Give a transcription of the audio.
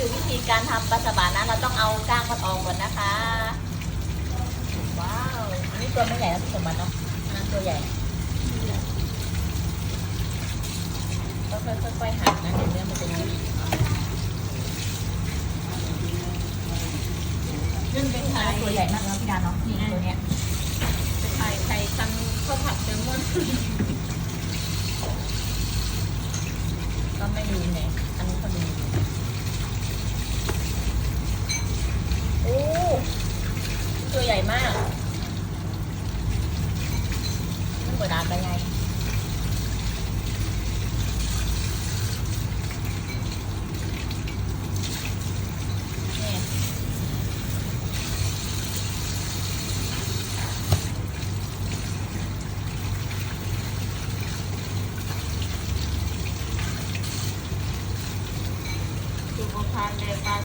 คือวิธีการทำปลาสบานะเราต้องเอาก้างมันออกก่อนนะคะว้าวอันนี้ตัวไม่ใหญ่นะพี่สมบัติเนาะอันนั้นตัวใหญ่ก็ค่อยๆหั่นนะเดี๋ยวเนื้อมันจะยุ่ยนึ่งเป็นไข่ตัวใหญ่มากแล้วพี่ดาเนาะนี่ตัวเนี้ยเป็นไข่ทำข้าวผัดแซลมอนก็ไม่ดูเนี่ยอันนี้ก็ดูโอ้ตัวใหญ่มากมันกว่าดาบไปไงสุขภาพในปลา